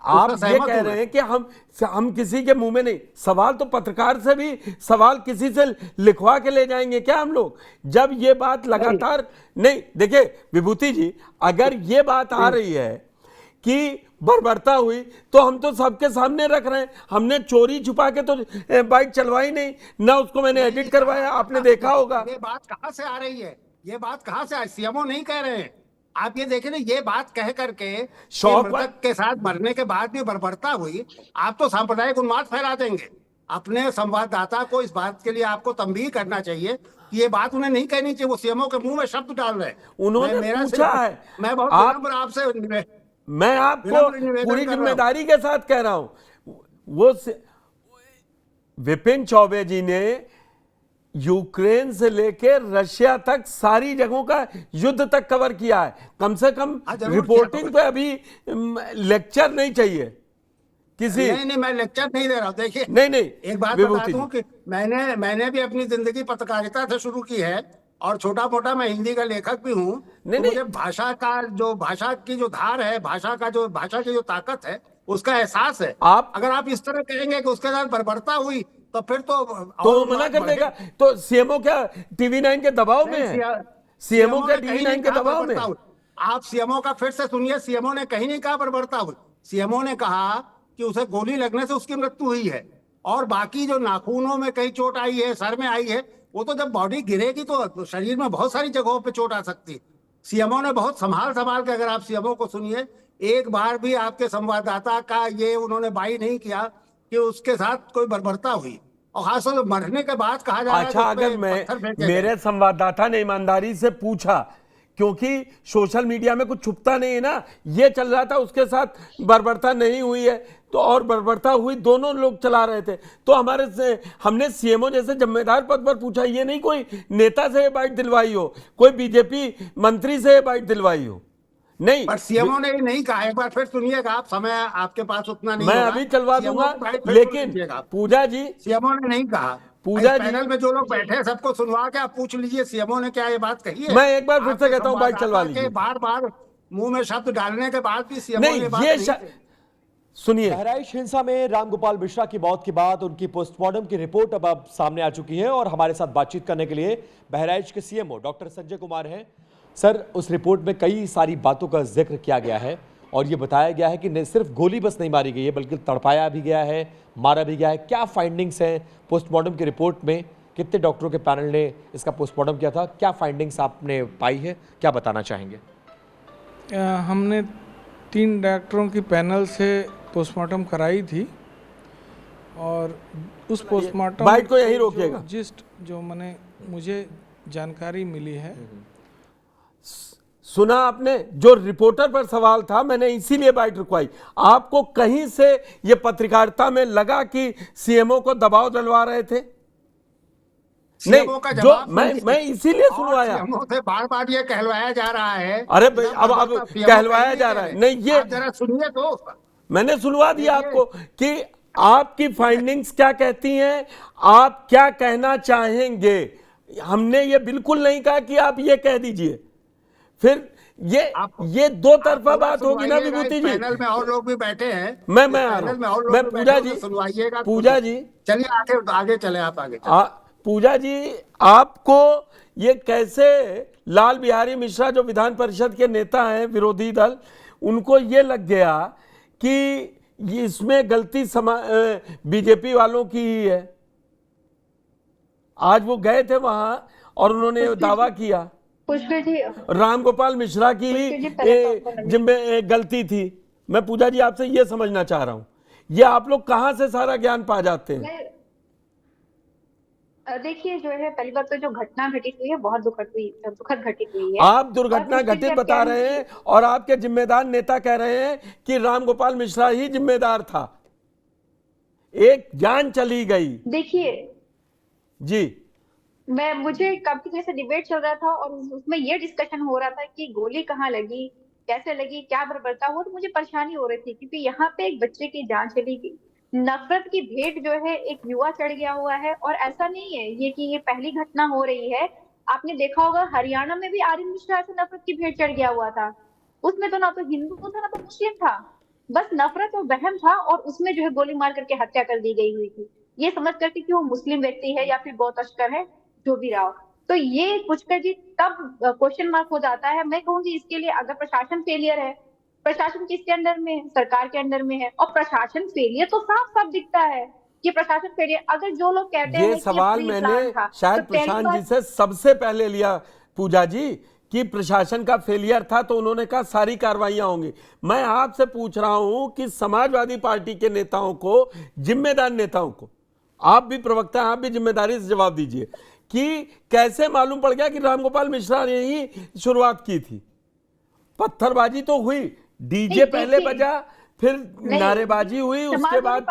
आप ये कह रहे हैं कि हम किसी के मुंह में नहीं, सवाल तो पत्रकार से भी, सवाल किसी से लिखवा के ले जाएंगे क्या हम लोग? जब ये बात लगातार नहीं, देखिए विभूति जी, अगर ये बात आ रही है कि बर्बरता हुई तो हम तो सबके सामने रख रहे हैं। हमने चोरी छुपा के तो बाइक चलवाई नहीं, ना उसको मैंने एडिट करवाया, आपने देखा होगा। ये बात कहां से आ रही है? ये बात कहां से सीएमओ नहीं कह रहे हैं। आप ये देखें ना, ये बात कह करके मृतक के साथ मरने के बाद भी बर्बरता हुई, आप तो सांप्रदायिक उन्माद फैला देंगे। अपने संवाददाता को इस बात के लिए आपको तंबीह करना चाहिए कि ये बात उन्हें नहीं कहनी चाहिए। वो सीएमओ के मुंह में शब्द डाल रहे हैं। उन्होंने पूछा है, मैं बहुत विनम्र आपसे, मैं आपको पूरी जिम्मेदारी के साथ कह रहा हूं। वो विपिन चौबे जी ने यूक्रेन से लेकर रशिया तक सारी जगहों का युद्ध तक कवर किया है। कम से कम रिपोर्टिंग पे अभी लेक्चर नहीं चाहिए किसी। नहीं, मैं लेक्चर नहीं दे रहा हूं। देखिए, नहीं, एक बात बता दूं कि मैंने भी अपनी जिंदगी पत्रकारिता से शुरू की है और छोटा मोटा मैं हिंदी का लेखक भी हूँ। तो मुझे भाषा की जो धार है, भाषा की जो ताकत है, उसका एहसास है। अगर आप इस तरह कहेंगे कि उसके साथ बर्बरता हुई तो फिर तो मना कर देगा। तो सीएमओ क्या TV9 के दबाव में है? सीएमओ क्या TV9 के दबाव में? आप सीएमओ का फिर से सुनिए। सीएमओ ने कहीं नहीं कहा बर्बरता हुई। सीएमओ ने कहा कि उसे गोली लगने से उसकी मृत्यु हुई है, और बाकी जो नाखूनों में कहीं चोट आई है, सर में आई है, वो तो जब बॉडी गिरेगी तो शरीर में बहुत सारी जगहों पे चोट आ सकती है। सीएमओ ने बहुत संभाल के, अगर आप सीएमओ को सुनिए, एक बार भी आपके संवाददाता का ये उन्होंने बाई नहीं किया कि उसके साथ कोई बर्बरता हुई। और खासतौर से मरने के बाद कहा जा रहा है। अच्छा, अगर मेरे संवाददाता ने ईमानदारी से पूछा, क्योंकि सोशल मीडिया में कुछ छुपता नहीं है ना, ये चल रहा था उसके साथ बर्बरता नहीं हुई है, तो और बर्बरता हुई, दोनों लोग चला रहे थे, तो हमने सीएमओ जैसे जिम्मेदार पद पर पूछा। ये नहीं कोई नेता से बाइट दिलवाई हो, कोई बीजेपी मंत्री से बाइट दिलवाई हो, नहीं। पर सीएमओ ने नहीं कहा। एक बार फिर सुनिएगा आप, समय आपके पास उतना नहीं, मैं अभी चलवा दूंगा, लेकिन पूजा जी, सीएमओ ने नहीं कहा। पूजा जी, पैनल में जो लोग बैठे हैं सबको सुनवा के आप पूछ लीजिए सीएमओ ने क्या ये बात कही है। मैं एक बार फिर से कहता हूं, बाइट चलवा लीजिए। बार मुंह में शब्द डालने के बाद भी सीएमओ ने बात नहीं। सुनिए, बहराइच हिंसा में रामगोपाल मिश्रा की मौत के बाद उनकी पोस्टमार्टम की रिपोर्ट अब सामने आ चुकी है और हमारे साथ बातचीत करने के लिए बहराइच के सीएमओ डॉक्टर संजय कुमार हैं। सर, उस रिपोर्ट में कई सारी बातों का जिक्र किया गया है और ये बताया गया है कि न सिर्फ गोली बस नहीं मारी गई है, बल्कि तड़पाया भी गया है, मारा भी गया है। क्या फाइंडिंग्स हैं पोस्टमार्टम की रिपोर्ट में? कितने डॉक्टरों के पैनल ने इसका पोस्टमार्टम किया था? क्या फाइंडिंग्स आपने पाई है, क्या बताना चाहेंगे? हमने 3 डॉक्टरों की पैनल से पोस्टमार्टम कराई थी और उस पोस्टमार्टम बाइट को यही रोकिएगा। जो मुझे जानकारी मिली है, सुना आपने, जो रिपोर्टर पर सवाल था, मैंने इसीलिए बाइट रुकवाई। आपको कहीं से ये पत्रकारिता में लगा कि सीएमओ को दबाव डलवा रहे थे? नहीं, जो मैं इसीलिए सुनवाया। बार ये कहलवाया जा रहा है। अरे अब कहलवाया जा रहा है, नहीं, ये जरा सुनिए तो। मैंने सुनवा दिया आपको कि आपकी फाइंडिंग्स क्या कहती हैं, आप क्या कहना चाहेंगे। हमने ये बिल्कुल नहीं कहा कि आप ये कह दीजिए, फिर ये दो तरफा बात होगी ना विभूति जी। पैनल में और लोग भी बैठे हैं। मैं आ रहा हूं, मैं पूजा जी चलिए आगे चले, आप आगे। पूजा जी, आपको ये कैसे, लाल बिहारी मिश्रा जो विधान परिषद के नेता हैं विरोधी दल, उनको ये लग गया कि इसमें गलती बीजेपी वालों की ही है? आज वो गए थे वहां और उन्होंने दावा किया रामगोपाल मिश्रा की जिम्मे गलती थी। मैं पूजा जी आपसे ये समझना चाह रहा हूं, ये आप लोग कहां से सारा ज्ञान पा जाते हैं? देखिए, जो है, पहली बात तो जो घटना घटित हुई है बहुत दुखद घटित हुई है। आप दुर्घटना घटित बता रहे हैं और आपके जिम्मेदार नेता कह रहे हैं कि रामगोपाल मिश्रा ही जिम्मेदार था, एक जान चली गई। देखिए जी, मुझे काफी जैसे डिबेट चल रहा था और उसमें ये डिस्कशन हो रहा था कि गोली कहाँ लगी, कैसे लगी, क्या बर्बरता हो, तो मुझे परेशानी हो रही थी क्योंकि यहाँ पे एक बच्चे की जान चली गई। नफरत की भेंट जो है एक युवा चढ़ गया हुआ है। और ऐसा नहीं है ये कि ये पहली घटना हो रही है। आपने देखा होगा हरियाणा में भी आर्यन मिश्रा से नफरत की भेंट चढ़ गया हुआ था। उसमें तो ना तो हिंदू था ना तो मुस्लिम था। बस नफरत और वहम था, और उसमें जो है गोली मार करके हत्या कर दी गई हुई थी, ये समझ करके कि वो मुस्लिम व्यक्ति है या फिर गौ तस्कर है, जो भी रहा हो। तो ये पुष्कर जी तब क्वेश्चन मार्क हो जाता है। मैं कहूंगी इसके लिए, अगर प्रशासन फेलियर है, प्रशासन किसके अंडर में है? सरकार के अंडर में है। और प्रशासन फेलियर तो साफ साफ दिखता है कि प्रशासन फेलियर। अगर जो लोग कहते हैं ये कि सवाल प्री मैंने प्लान था, शायद तो पहली प्रशांत बात जी से सबसे पहले लिया, पूजा जी, कि प्रशासन का फेलियर था तो उन्होंने कहा सारी कार्रवाइयां होंगी। मैं आपसे पूछ रहा हूं कि समाजवादी पार्टी के नेताओं को, जिम्मेदार नेताओं को, आप भी प्रवक्ता हैं, आप भी जिम्मेदारी से जवाब दीजिए कि कैसे मालूम पड़ गया कि रामगोपाल मिश्रा ने ही शुरुआत की थी? पत्थरबाजी तो हुई, डीजे पहले बजा, फिर नारेबाजी हुई, उसके बाद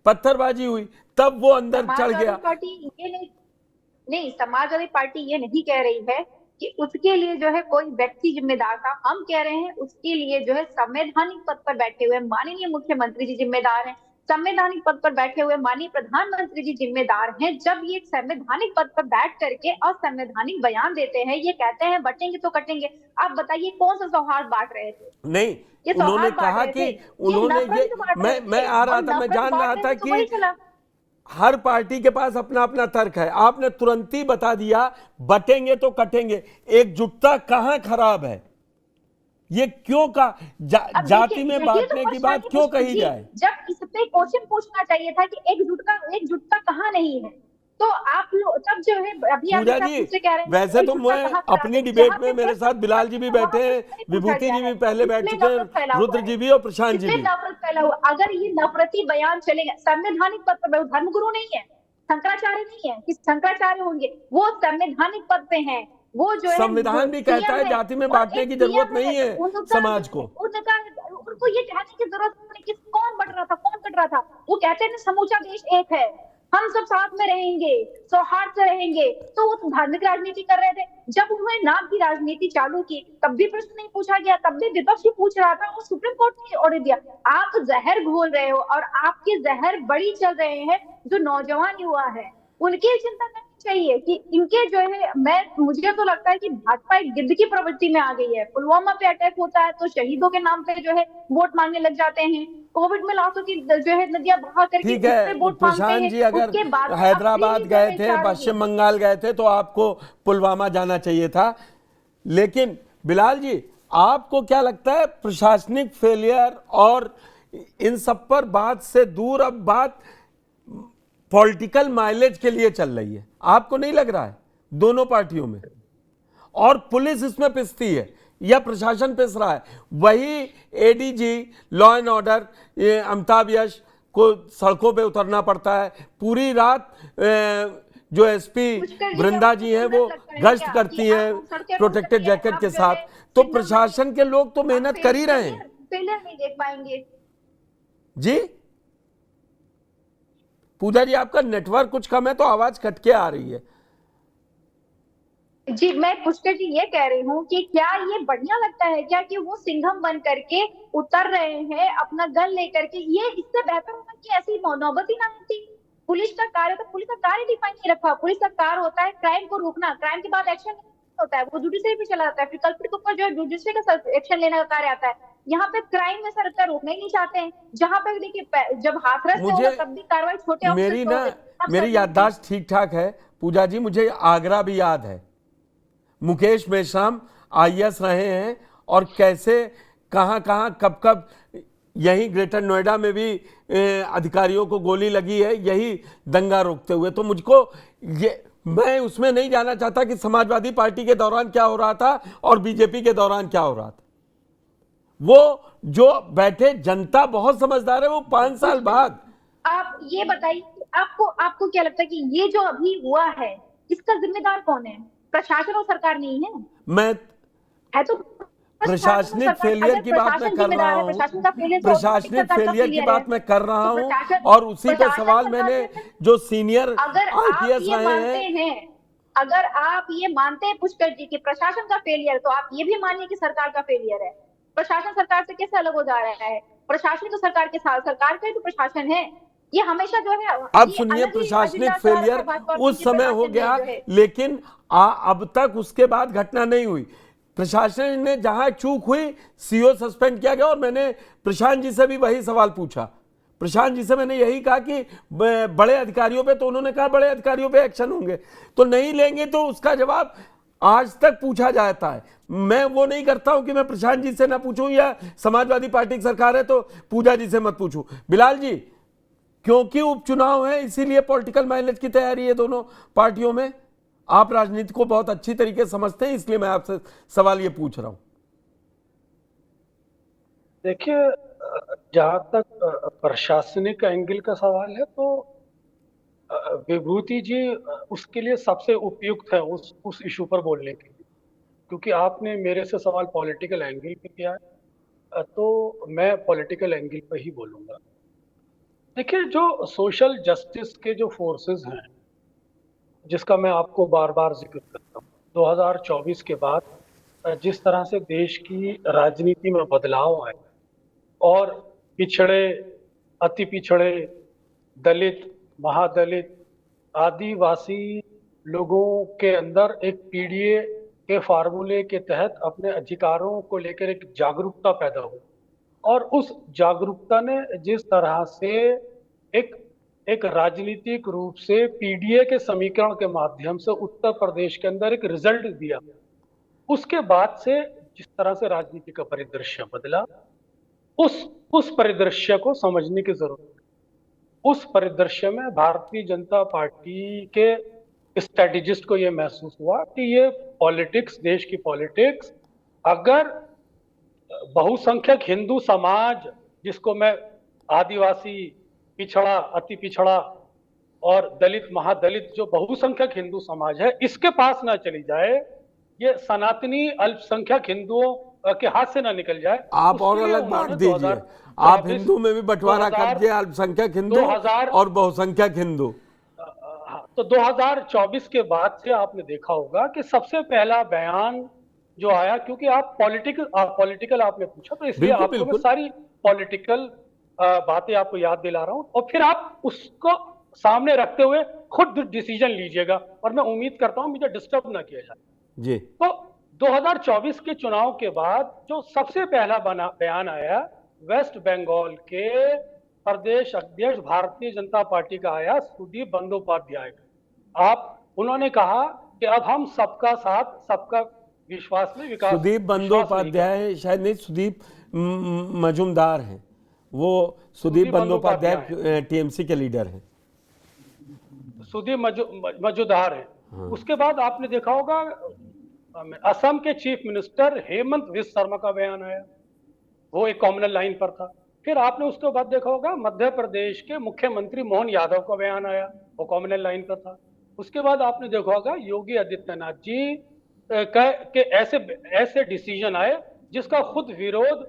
पत्थरबाजी हुई, तब वो अंदर चढ़ गया। पार्टी ये नहीं, समाजवादी पार्टी ये नहीं कह रही है कि उसके लिए जो है कोई व्यक्ति जिम्मेदार था। हम कह रहे हैं उसके लिए जो है संवैधानिक पद पर बैठे हुए माननीय मुख्यमंत्री जी जिम्मेदार हैं, संवैधानिक पद पर बैठे हुए माननीय प्रधानमंत्री जी जिम्मेदार हैं। जब ये संवैधानिक पद पर बैठ करके असंवैधानिक बयान देते हैं, ये कहते हैं बटेंगे तो कटेंगे, आप बताइए कौन सा सौहार्द बांट रहे थे? नहीं, उन्होंने कहा कि उन्होंने ये, मैं आ रहा था, मैं जान रहा था कि हर पार्टी के पास अपना अपना तर्क है। आपने तुरंत ही बता दिया बटेंगे तो कटेंगे। एकजुटता कहां खराब है? ये क्यों का जाति में बांटने की बात क्यों कही जाए? जब इस पे क्वेश्चन पूछना चाहिए था कि एकजुटता कहां नहीं है, तो आप लोग तब जो है अभी पूजा जी, वैसे तो मैं अपनी डिबेट में मेरे साथ बिलाल जी भी बैठे हैं, विभूति जी भी पहले बैठ चुके हैं, रुद्र जी भी और प्रशांत जी भी। नफरत फैला हुआ, अगर ये नफरती बयान चलेगा, संवैधानिक पद पर, धर्मगुरु नहीं है, शंकराचार्य नहीं है कि शंकराचार्य होंगे, वो संवैधानिक पद पे हैं, वो जो है संविधान भी कहता है जाति में बांटने की जरूरत नहीं है समाज को। उनको ये कहने की जरूरत नहीं कि कौन बढ़ रहा था कौन कट रहा था। वो कहते हैं समूचा देश एक है, हम सब साथ में रहेंगे, सौहार्द से रहेंगे। तो वो धार्मिक राजनीति कर रहे थे। जब उन्होंने नाम की राजनीति चालू की, तब भी प्रश्न नहीं पूछा गया, तब भी विपक्ष ही पूछ रहा था, वो सुप्रीम कोर्ट ने ऑर्डर दिया। आप जहर घोल रहे हो और आपके जहर बड़ी चल रहे हैं। जो नौजवान युवा है उनकी चिंता करनी चाहिए कि इनके जो है, मुझे तो लगता है कि भाजपा एक गिद्ध की प्रवृत्ति में आ गई है। पुलवामा पे अटैक होता है तो शहीदों के नाम पे जो है वोट मांगने लग जाते हैं। कोविड में लाशों की जो है नदियां बहा करके ठीक है। प्रशांत जी, अगर हैदराबाद गए थे, पश्चिम बंगाल गए थे, तो आपको पुलवामा जाना चाहिए था। लेकिन बिलाल जी, आपको क्या लगता है प्रशासनिक फेलियर और इन सब पर बात से दूर अब बात पॉलिटिकल माइलेज के लिए चल रही है? आपको नहीं लग रहा है दोनों पार्टियों में? और पुलिस इसमें पिसती है या प्रशासन पिस रहा है? वही ADG law and order Amitabh Yash को सड़कों पे उतरना पड़ता है पूरी रात। जो एसपी वृंदा जी हैं वो गश्त करती हैं प्रोटेक्टेड जैकेट के साथ। तो प्रशासन के लोग तो मेहनत कर ही रहे हैं। फेलियर नहीं देख पाएंगे जी। पूजा जी, आपका नेटवर्क कुछ कम है तो आवाज कट के आ रही है। जी, मैं पुष्कर जी ये कह रही हूँ कि क्या ये बढ़िया लगता है क्या कि वो सिंघम बन करके उतर रहे हैं अपना गन लेकर के? ये इससे बेहतर होता कि ऐसी नौबत ही ना आती। पुलिस का कार्य तो पुलिस का कार्य डिफाइन नहीं रखा। पुलिस का कार्य होता है क्राइम को रोकना, क्राइम के बाद एक्शन होता है, वो जुडिशरी पे चला जाता है, फिर कल्प्रिट के ऊपर जो है जुडिशरी का एक्शन लेने का कार्य आता है। यहाँ पे क्राइम में सरकार रोकना ही नहीं चाहते हैं। जहाँ पे देखिए जब हाथरस होगा तब भी कार्रवाई छोटे मेरी याददाश्त ठीक ठाक है पूजा जी। मुझे आगरा भी याद है, मुकेश मेश्राम आईएएस रहे हैं और कैसे कहां कहां कब कब, यही ग्रेटर नोएडा में भी अधिकारियों को गोली लगी है यही दंगा रोकते हुए। तो मुझको ये, मैं उसमें नहीं जाना चाहता कि समाजवादी पार्टी के दौरान क्या हो रहा था और बीजेपी के दौरान क्या हो रहा था। वो जो बैठे जनता बहुत समझदार है। वो 5 साल बाद आप ये बताइए, आपको क्या लगता है कि ये जो अभी हुआ है इसका जिम्मेदार कौन है? प्रशासन और सरकार नहीं है? मैं है तो प्रशासनिक फेलियर की बात मैं कर रहा हूँ, प्रशासनिक फेलियर की बात मैं कर रहा हूँ। और उसी पे सवाल मैंने जो सीनियर आईपीएस रहे हैं, अगर आप ये मानते हैं पुष्कर जी कि प्रशासन का फेलियर, तो आप ये भी मानिए कि सरकार का फेलियर है। प्रशासन सरकार से कैसे अलग हो जा रहा है? प्रशासन तो सरकार के साथ, सरकार का ही तो प्रशासन है। ये हमेशा जो है, अब सुनिए, प्रशासनिक फेलियर उस समय हो गया लेकिन अब तक उसके बाद घटना नहीं हुई। प्रशासन ने जहां चूक हुई सीओ सस्पेंड किया गया। और मैंने प्रशांत जी से भी वही सवाल पूछा, प्रशांत जी से मैंने यही कहा कि बड़े अधिकारियों पे, तो उन्होंने कहा बड़े अधिकारियों पे एक्शन होंगे, तो नहीं लेंगे तो उसका जवाब आज तक पूछा जाता है। मैं वो नहीं करता हूं कि मैं प्रशांत जी से ना पूछूं या समाजवादी पार्टी की सरकार है तो पूजा जी से मत पूछूं। बिलाल जी, क्योंकि उपचुनाव है इसीलिए पॉलिटिकल माइलेज की तैयारी है दोनों पार्टियों में। आप राजनीति को बहुत अच्छी तरीके से समझते हैं, इसलिए मैं आपसे सवाल ये पूछ रहा हूं। देखिए, जहां तक प्रशासनिक एंगल का सवाल है तो विभूति जी उसके लिए सबसे उपयुक्त है उस इशू पर बोलने के लिए, क्योंकि आपने मेरे से सवाल पॉलिटिकल एंगल पे किया है, तो मैं पॉलिटिकल एंगल पे ही बोलूंगा। देखिए, जो सोशल जस्टिस के जो फोर्सेस हैं, जिसका मैं आपको बार बार जिक्र करता हूँ, 2024 के बाद जिस तरह से देश की राजनीति में बदलाव आए और पिछड़े, अति पिछड़े, दलित, महादलित, आदिवासी लोगों के अंदर एक पीडीए के फार्मूले के तहत अपने अधिकारों को लेकर एक जागरूकता पैदा हुई, और उस जागरूकता ने जिस तरह से एक राजनीतिक रूप से पीडीए के समीकरण के माध्यम से उत्तर प्रदेश के अंदर एक रिजल्ट दिया, उसके बाद से जिस तरह से राजनीति का परिदृश्य बदला, उस परिदृश्य को समझने की जरूरत है। उस परिदृश्य में भारतीय जनता पार्टी के स्ट्रेटेजिस्ट को यह महसूस हुआ कि ये पॉलिटिक्स, देश की पॉलिटिक्स, अगर बहुसंख्यक हिंदू समाज, जिसको मैं आदिवासी, पिछड़ा, अति पिछड़ा और दलित, महादलित, जो बहुसंख्यक हिंदू समाज है, इसके पास ना चली जाए, ये सनातनी अल्पसंख्यक हिंदुओं के हाथ से ना निकल जाए। आप और अलग बांट दीजिए, आप हिंदू में भी बंटवारा कर दिए, अल्पसंख्यक हिंदू और बहुसंख्यक हिंदू। तो 2024 के बाद से आपने देखा होगा कि सबसे पहला बयान जो आया, क्योंकि आप पॉलिटिकल आपने पूछा, तो इसलिए आपको मैं सारी पॉलिटिकल बातें आपको याद दिला रहा हूं, और फिर आप उसको सामने रखते हुए खुद डिसीजन लीजिएगा, और मैं उम्मीद करता हूं मुझे डिस्टर्ब ना किया जाए जी। तो 2024 के चुनाव के बाद जो सबसे पहला बयान आया वेस्ट बंगाल के प्रदेश अध्यक्ष भारतीय जनता पार्टी का आया, सुदीप बंदोपाध्याय। उन्होंने कहा कि अब हम सबका साथ, सबका विश्वास में विकास। सुदीप बंदोपाध्याय शायद नहीं, सुदीप मजूमदार हैं वो। सुदीप बंदोपाध्याय टीएमसी के लीडर हैं। सुदीप मजूमदार है। उसके बाद आपने देखा होगा असम के चीफ मिनिस्टर हेमंत विश्व शर्मा का बयान आया, वो एक कॉमनल लाइन पर था। फिर आपने उसके बाद देखा होगा मध्य प्रदेश के मुख्यमंत्री मोहन यादव का बयान आया, वो कॉमनल लाइन पर था। उसके बाद आपने देखा होगा योगी आदित्यनाथ जी के ऐसे डिसीजन आए जिसका खुद विरोध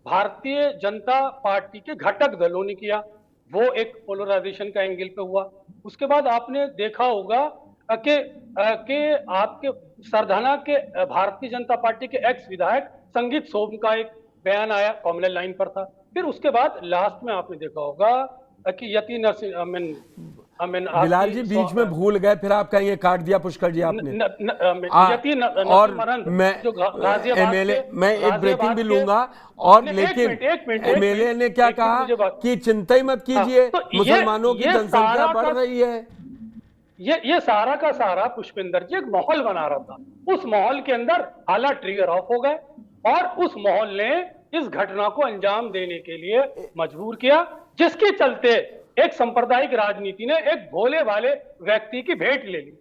भारतीय जनता पार्टी के घटक दलों ने किया, वो एक पोलराइजेशन का एंगल पे हुआ। उसके बाद आपने देखा होगा कि आपके सरधाना के भारतीय जनता पार्टी के एक्स विधायक संगीत सोम का एक बयान आया, कॉमनल लाइन पर था। फिर उसके बाद लास्ट में आपने देखा होगा कि यति नरसिंह बिलाल जी बीच में भूल गए, फिर आप कहेंगे काट दिया पुष्कर जी आपने। और मैं एक ब्रेकिंग भी लूंगा, और लेकिन एमएलए ने क्या कहा कि चिंता ही मत कीजिए, मुसलमानों की जनसंख्या बढ़ रही है। ये सारा का सारा पुष्पिंदर जी एक माहौल बना रहा था। उस माहौल के अंदर हालात ट्रिगर ऑफ हो गए, और उस माहौल ने इस घटना को अंजाम देने के लिए मजबूर किया, जिसके चलते एक सांप्रदायिक राजनीति ने एक भोले वाले व्यक्ति की भेंट ले ली।